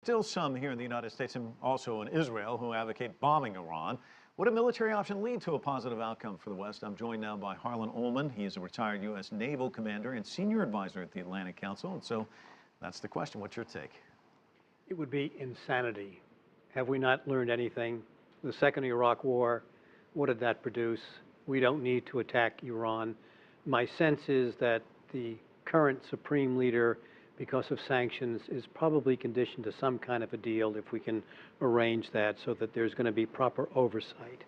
still some here in the United States and also in Israel who advocate bombing Iran. Would a military option lead to a positive outcome for the West? I'm joined now by Harlan Ullman. He is a retired U.S. Naval Commander and Senior Advisor at the Atlantic Council. And so that's the question. What's your take? It would be insanity. Have we not learned anything? The second Iraq War, what did that produce? We don't need to attack Iran. My sense is that the current supreme leader, because of sanctions, is probably conditioned to some kind of a deal if we can arrange that so that there's going to be proper oversight.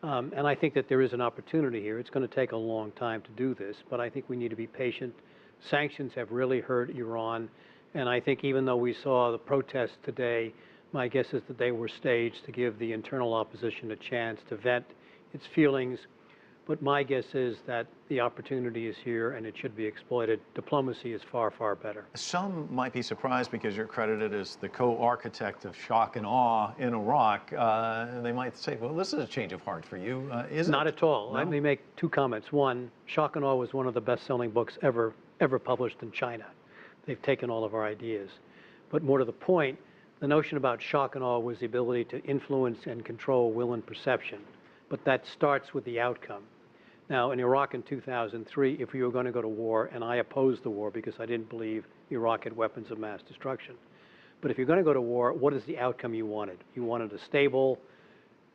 And I think that there is an opportunity here. It's going to take a long time to do this, but I think we need to be patient. Sanctions have really hurt Iran, and I think even though we saw the protests today, my guess is that they were staged to give the internal opposition a chance to vent its feelings. But my guess is that the opportunity is here and it should be exploited. Diplomacy is far, far better. Some might be surprised because you're credited as the co-architect of shock and awe in Iraq. They might say, well, this is a change of heart for you. Is it? Not at all. No? Let me make two comments. One, Shock and Awe was one of the best-selling books ever published in China. They've taken all of our ideas. But more to the point, the notion about shock and awe was the ability to influence and control will and perception. But that starts with the outcome. Now, in Iraq in 2003, if we were going to go to war, and I opposed the war because I didn't believe Iraq had weapons of mass destruction. But if you're going to go to war, what is the outcome you wanted? You wanted a stable,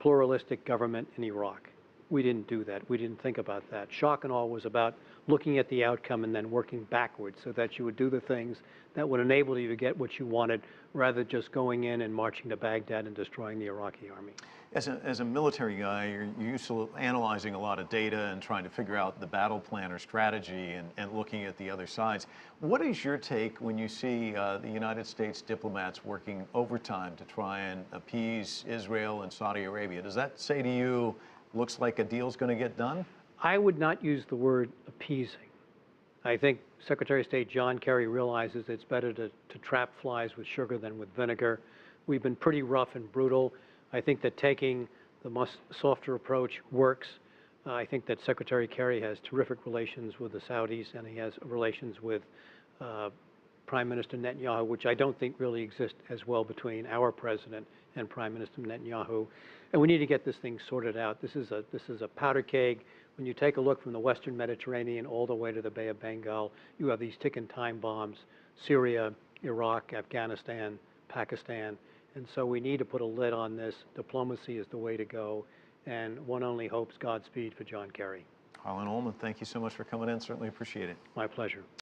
pluralistic government in Iraq. We didn't do that. We didn't think about that. Shock and awe was about looking at the outcome and then working backwards so that you would do the things that would enable you to get what you wanted rather than just going in and marching to Baghdad and destroying the Iraqi army. As a military guy, you're used to analyzing a lot of data and trying to figure out the battle plan or strategy and looking at the other sides. What is your take when you see the United States diplomats working overtime to try and appease Israel and Saudi Arabia? Does that say to you, looks like a deal's going to get done? I would not use the word appeasing. I think Secretary of State John Kerry realizes it's better to trap flies with sugar than with vinegar. We've been pretty rough and brutal. I think that taking the softer approach works. I think that Secretary Kerry has terrific relations with the Saudis, and he has relations with Prime Minister Netanyahu, which I don't think really exist as well between our president and Prime Minister Netanyahu. And we need to get this thing sorted out. This is a powder keg. When you take a look from the Western Mediterranean all the way to the Bay of Bengal, you have these ticking time bombs: Syria, Iraq, Afghanistan, Pakistan. And so we need to put a lid on this. Diplomacy is the way to go, and one only hopes Godspeed for John Kerry. Harlan Ullman, thank you so much for coming in. Certainly appreciate it. My pleasure.